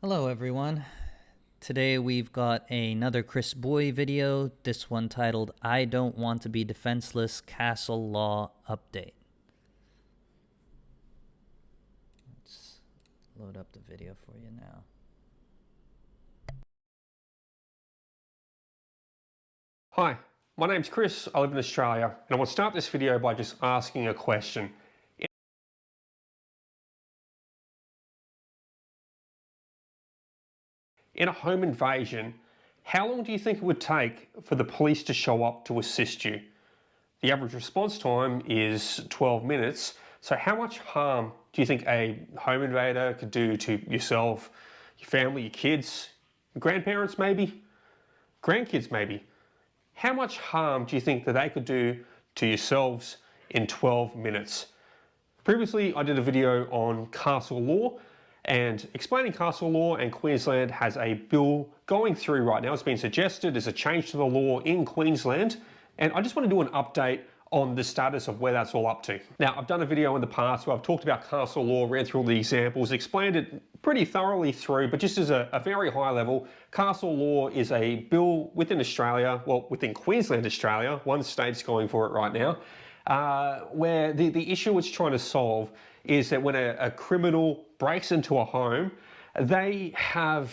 Hello everyone. Today we've got another Chris Booy video, this one titled I Don't Want to Be Defenseless Castle Law Update. Let's load up the video for you now. Hi, my name's Chris, I live in Australia, and I want to start this video by just asking a question. In a home invasion, how long do you think it would take for the police to show up to assist you? The average response time is 12 minutes, so how much harm do you think a home invader could do to yourself, your family, your kids, your grandparents maybe, grandkids maybe? How much harm do you think that they could do to yourselves in 12 minutes? Previously, I did a video on castle law and explaining castle law, and Queensland has a bill going through right now. It's been suggested as a change to the law in Queensland, and I just want to do an update on the status of where that's all up to. Now, I've done a video in the past where I've talked about castle law, ran through all the examples, explained it pretty thoroughly through, but just as a very high level, castle law is a bill within Australia, well, within Queensland, Australia, one state's going for it right now, where the issue it's trying to solve is that when a criminal breaks into a home, they have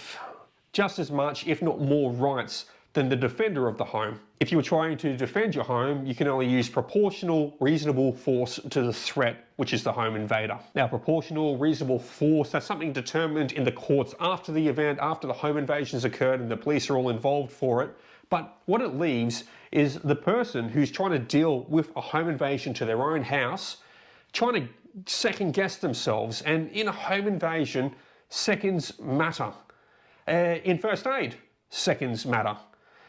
just as much, if not more, rights than the defender of the home. If you were trying to defend your home, you can only use proportional, reasonable force to the threat, which is the home invader. Now, proportional, reasonable force, that's something determined in the courts after the event, after the home invasion has occurred and the police are all involved for it. But what it leaves is the person who's trying to deal with a home invasion to their own house, trying to second guess themselves. And in a home invasion, seconds matter. In first aid, seconds matter.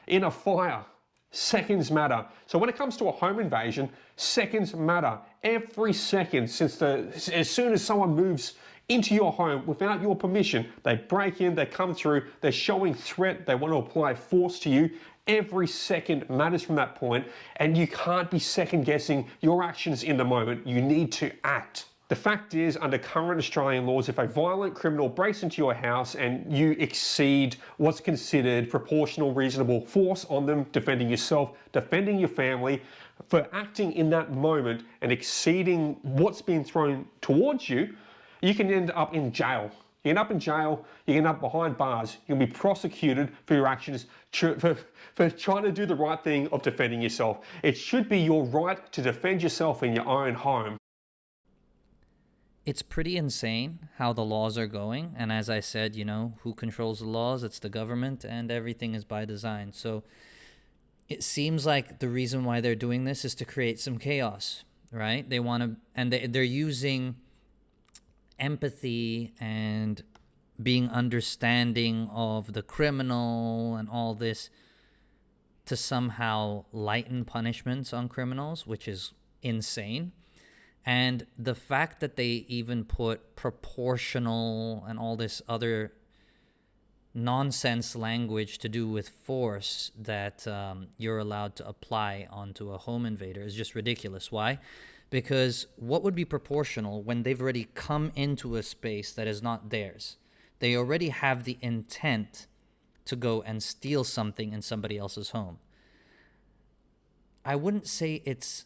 In a fire, seconds matter. So when it comes to a home invasion, seconds matter. Every second, as soon as someone moves into your home without your permission, they break in, they come through, they're showing threat, they want to apply force to you. Every second matters from that point, and you can't be second guessing your actions in the moment. You need to act. The fact is, under current Australian laws, if a violent criminal breaks into your house and you exceed what's considered proportional, reasonable force on them, defending yourself, defending your family, for acting in that moment and exceeding what's been thrown towards you, you can end up in jail. You end up in jail, you end up behind bars, you'll be prosecuted for your actions, for trying to do the right thing of defending yourself. It should be your right to defend yourself in your own home. It's pretty insane how the laws are going, and as I said, you know, who controls the laws? It's the government, and everything is by design. So it seems like the reason why they're doing this is to create some chaos, right? They want to, and they're using empathy and being understanding of the criminal and all this to somehow lighten punishments on criminals, which is insane. And the fact that they even put proportional and all this other nonsense language to do with force that you're allowed to apply onto a home invader is just ridiculous. Why? Because what would be proportional when they've already come into a space that is not theirs? They already have the intent to go and steal something in somebody else's home. I wouldn't say it's,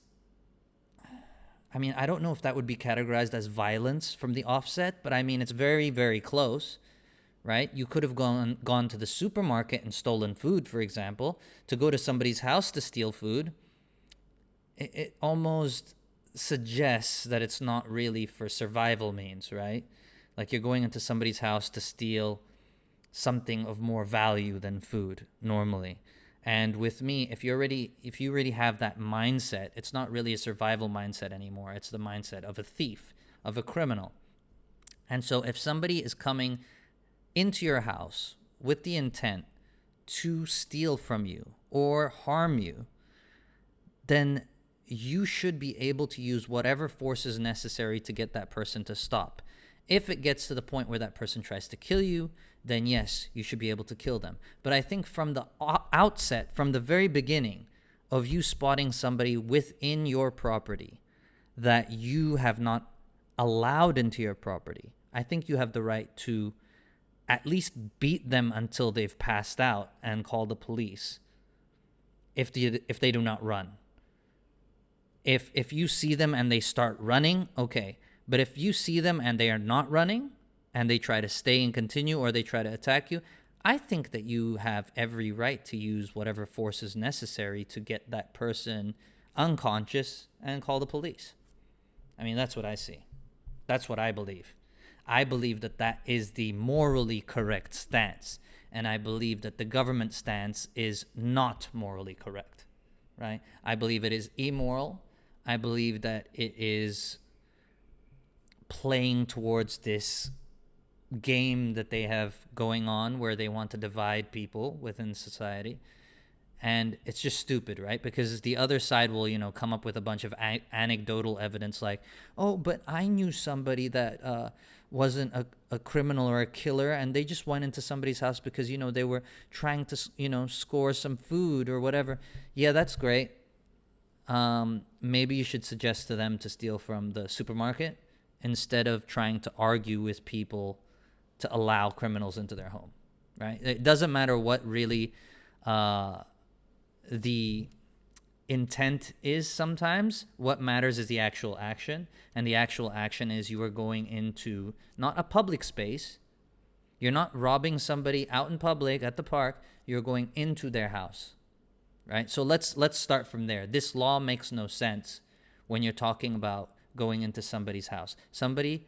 I mean, I don't know if that would be categorized as violence from the offset, but I mean, it's very, very close, right? You could have gone to the supermarket and stolen food, for example. To go to somebody's house to steal food, it almost suggests that it's not really for survival means, right? Like you're going into somebody's house to steal something of more value than food normally. And with me, if you already have that mindset, it's not really a survival mindset anymore. It's the mindset of a thief, of a criminal. And so if somebody is coming into your house with the intent to steal from you or harm you, then you should be able to use whatever force is necessary to get that person to stop. If it gets to the point where that person tries to kill you, then yes, you should be able to kill them. But I think from the outset, from the very beginning of you spotting somebody within your property that you have not allowed into your property, I think you have the right to at least beat them until they've passed out and call the police if they do not run. If you see them and they start running, okay. But if you see them and they are not running and they try to stay and continue, or they try to attack you, I think that you have every right to use whatever force is necessary to get that person unconscious and call the police. I mean, that's what I see. That's what I believe. I believe that that is the morally correct stance. And I believe that the government stance is not morally correct, right? I believe it is immoral. I believe that it is playing towards this game that they have going on where they want to divide people within society. And it's just stupid, right? Because the other side will, come up with a bunch of anecdotal evidence like, oh, but I knew somebody that wasn't a criminal or a killer, and they just went into somebody's house because, they were trying to, score some food or whatever. Yeah, that's great. Maybe you should suggest to them to steal from the supermarket instead of trying to argue with people to allow criminals into their home, right? It doesn't matter what really the intent is sometimes. What matters is the actual action. And the actual action is you are going into not a public space. You're not robbing somebody out in public at the park. You're going into their house, right? So let's start from there. This law makes no sense when you're talking about going into somebody's house. Somebody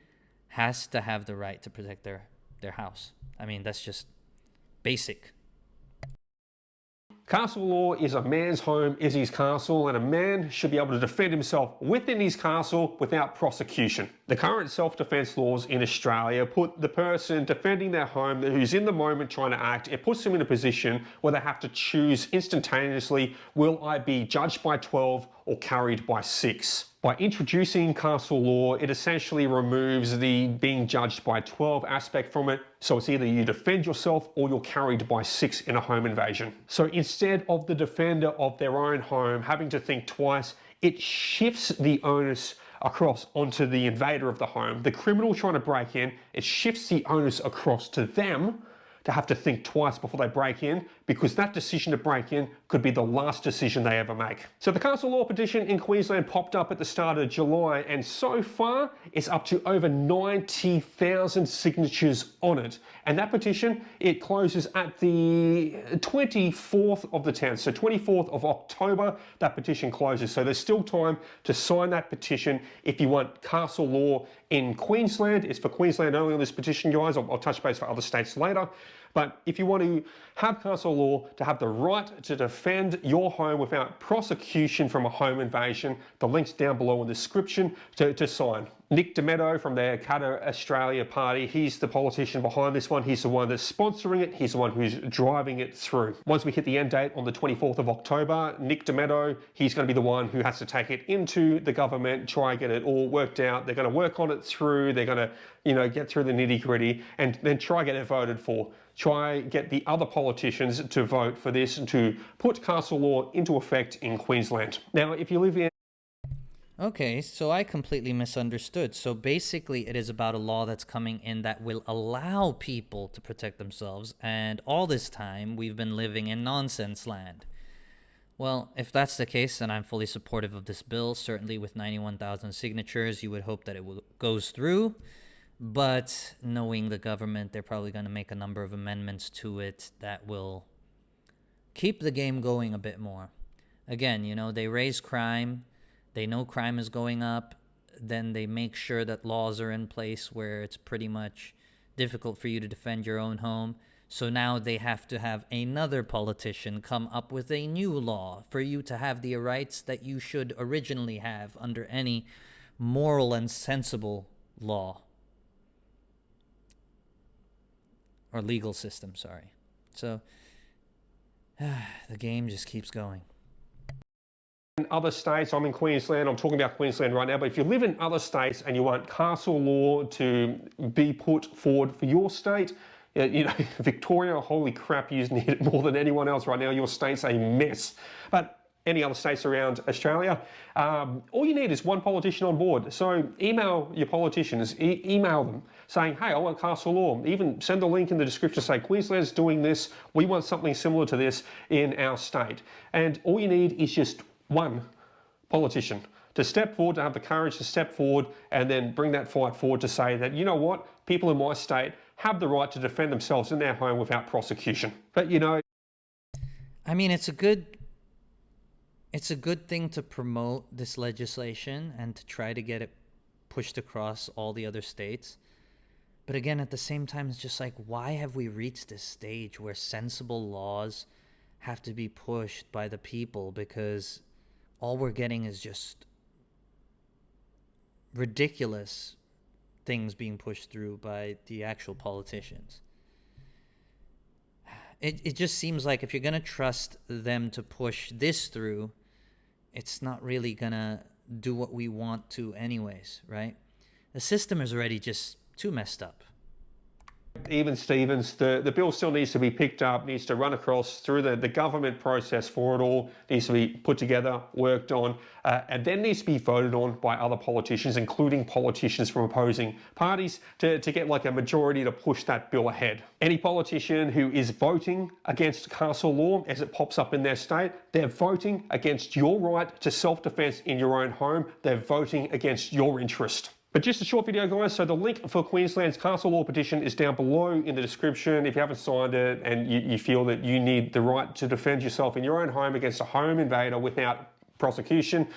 has to have the right to protect their house. I mean, that's just basic. Castle law is a man's home is his castle, and a man should be able to defend himself within his castle without prosecution. The current self-defense laws in Australia put the person defending their home who's in the moment trying to act, it puts them in a position where they have to choose instantaneously, will I be judged by 12 or carried by 6? By introducing castle law, it essentially removes the being judged by 12 aspect from it. So it's either you defend yourself or you're carried by 6 in a home invasion. So instead of the defender of their own home having to think twice, it shifts the onus across onto the invader of the home. The criminal trying to break in, it shifts the onus across to them to have to think twice before they break in, because that decision to break in could be the last decision they ever make. So the castle law petition in Queensland popped up at the start of July, and so far it's up to over 90,000 signatures on it. And that petition, it closes at the 24th of the 10th. So 24th of October, that petition closes. So there's still time to sign that petition if you want castle law in Queensland. It's for Queensland only on this petition, guys. I'll touch base for other states later. But if you want to have castle law, to have the right to defend your home without prosecution from a home invasion, the link's down below in the description to sign. Nick Demetto from the Qatar Australia Party, he's the politician behind this one. He's the one that's sponsoring it. He's the one who's driving it through. Once we hit the end date on the 24th of October, Nick Demetto, he's going to be the one who has to take it into the government, try and get it all worked out. They're going to work on it through. They're going to, get through the nitty gritty and then try and get it voted for. Try get the other politicians to vote for this and to put castle law into effect in Queensland. Now, if you live in... Okay, so I completely misunderstood. So basically it is about a law that's coming in that will allow people to protect themselves, and all this time we've been living in nonsense land. Well, if that's the case, then I'm fully supportive of this bill. Certainly with 91,000 signatures, you would hope that it goes through. But knowing the government, they're probably going to make a number of amendments to it that will keep the game going a bit more. Again, they raise crime. They know crime is going up. Then they make sure that laws are in place where it's pretty much difficult for you to defend your own home. So now they have to have another politician come up with a new law for you to have the rights that you should originally have under any moral and sensible law. Or legal system, sorry. So the game just keeps going. In other states, I'm in Queensland, I'm talking about Queensland right now, but if you live in other states and you want castle law to be put forward for your state, Victoria, holy crap, you need it more than anyone else right now. Your state's a mess. But any other states around Australia. All you need is one politician on board. So email your politicians, email them saying, hey, I want castle law. Even send a link in the description, say Queensland's doing this. We want something similar to this in our state. And all you need is just one politician to step forward, to have the courage to step forward and then bring that fight forward to say that, you know what, people in my state have the right to defend themselves in their home without prosecution. But, you know, I mean, it's a good thing to promote this legislation and to try to get it pushed across all the other states. But again, at the same time, it's just like, why have we reached this stage where sensible laws have to be pushed by the people? Because all we're getting is just ridiculous things being pushed through by the actual politicians. It just seems like if you're going to trust them to push this through, it's not really going to do what we want to anyways, right? The system is already just too messed up. even Stevens, the bill still needs to be picked up, needs to run across through the government process for it all, needs to be put together, worked on, and then needs to be voted on by other politicians, including politicians from opposing parties, to get like a majority to push that bill ahead. Any politician who is voting against castle law as it pops up in their state, they're voting against your right to self-defense in your own home. They're voting against your interest. But just a short video, guys. So the link for Queensland's castle law petition is down below in the description. If you haven't signed it and you feel that you need the right to defend yourself in your own home against a home invader without prosecution,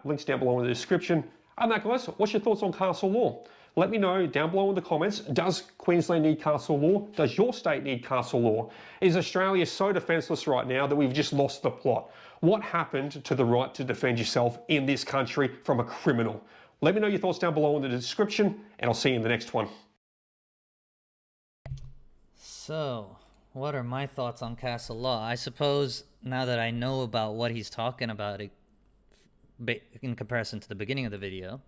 links down below in the description. And that, guys, what's your thoughts on castle law? Let me know down below in the comments. Does Queensland need castle law? Does your state need castle law? Is Australia so defenceless right now that we've just lost the plot? What happened to the right to defend yourself in this country from a criminal? Let me know your thoughts down below in the description, and I'll see you in the next one. So, what are my thoughts on castle law? I suppose now that I know about what he's talking about in comparison to the beginning of the video,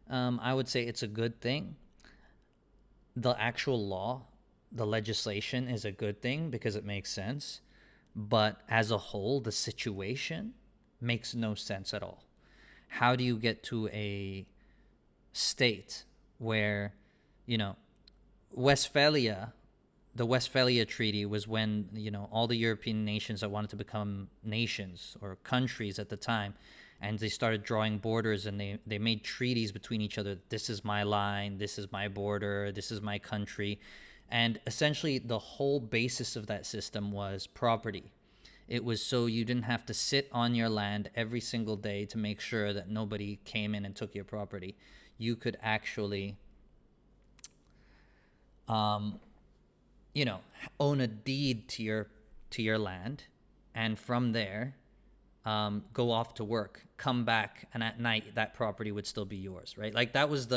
I would say it's a good thing. The actual law, the legislation is a good thing because it makes sense. But as a whole, the situation makes no sense at all. How do you get to a state where, you know, Westphalia, the Westphalia Treaty was when, you know, all the European nations that wanted to become nations or countries at the time, and they started drawing borders and they made treaties between each other. This is my line, this is my border, this is my country. And essentially the whole basis of that system was property. It was so you didn't have to sit on your land every single day to make sure that nobody came in and took your property. You could actually, you know, own a deed to your land, and from there, go off to work, come back, and at night that property would still be yours, right? Like that was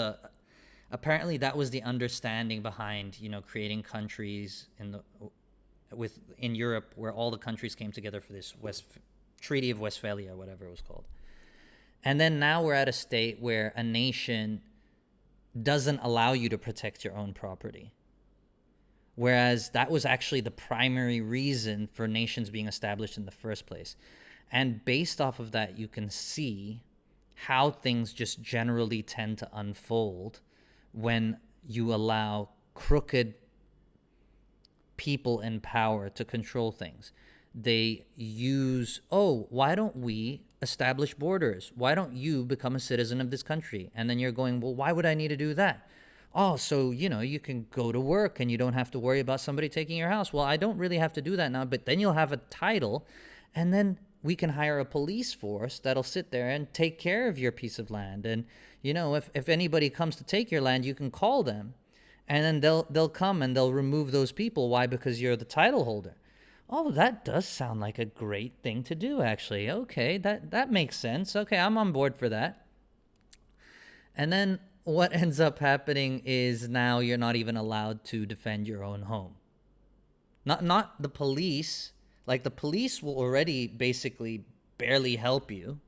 apparently that was the understanding behind, you know, creating countries in Europe, where all the countries came together for this Treaty of Westphalia, whatever it was called. And then now we're at a state where a nation doesn't allow you to protect your own property. Whereas that was actually the primary reason for nations being established in the first place. And based off of that, you can see how things just generally tend to unfold when you allow crooked people in power to control things. They use, why don't we establish borders? Why don't you become a citizen of this country? And then you're going, well, why would I need to do that? Oh, so, you know, you can go to work and you don't have to worry about somebody taking your house. Well, I don't really have to do that now, but then you'll have a title, and then we can hire a police force that'll sit there and take care of your piece of land. And, you know, if anybody comes to take your land, you can call them. And then they'll come and they'll remove those people. Why? Because you're the title holder. Oh, that does sound like a great thing to do, actually. Okay, that makes sense. Okay, I'm on board for that. And then what ends up happening is now you're not even allowed to defend your own home. Not the police. Like, the police will already basically barely help you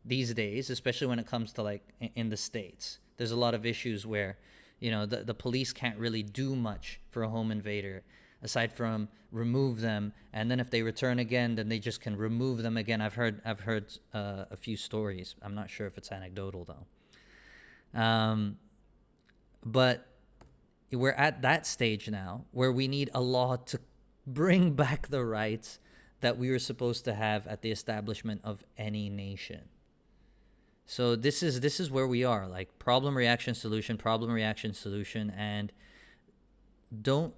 these days, especially when it comes to, like, in the States. There's a lot of issues where, you know, the police can't really do much for a home invader. aside from remove them, and then if they return again, then they just can remove them again. I've heard a few stories. I'm not sure if it's anecdotal though. But we're at that stage now where we need a law to bring back the rights that we were supposed to have at the establishment of any nation. So this is where we are, like problem, reaction, solution, and don't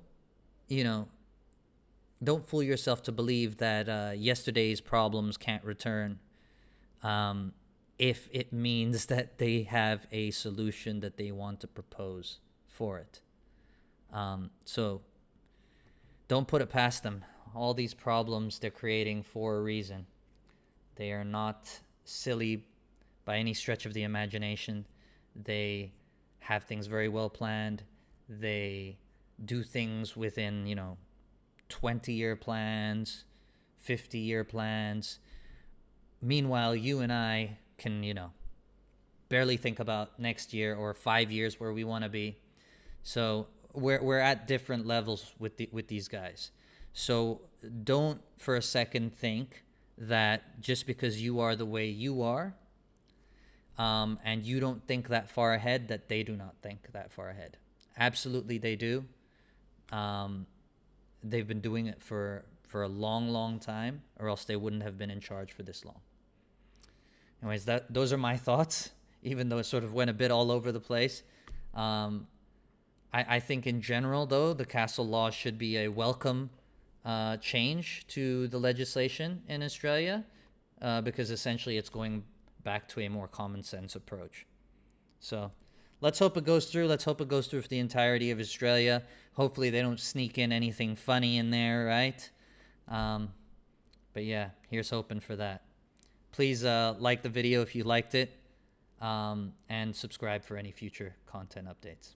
fool yourself to believe that yesterday's problems can't return if it means that they have a solution that they want to propose for it. So don't put it past them. All these problems they're creating for a reason. They are not silly by any stretch of the imagination. They have things very well planned. They do things within, 20-year plans, 50-year plans. Meanwhile, you and I can, barely think about next year or 5 years where we want to be. So we're at different levels with these guys. So don't for a second think that just because you are the way you are, and you don't think that far ahead, that they do not think that far ahead. Absolutely they do. They've been doing it for a long, long time, or else they wouldn't have been in charge for this long. Anyways, those are my thoughts, even though it sort of went a bit all over the place. I think in general, though, the castle law should be a welcome change to the legislation in Australia, because essentially it's going back to a more common sense approach. So let's hope it goes through. Let's hope it goes through for the entirety of Australia. Hopefully they don't sneak in anything funny in there, right? But yeah, here's hoping for that. Please like the video if you liked it, and subscribe for any future content updates.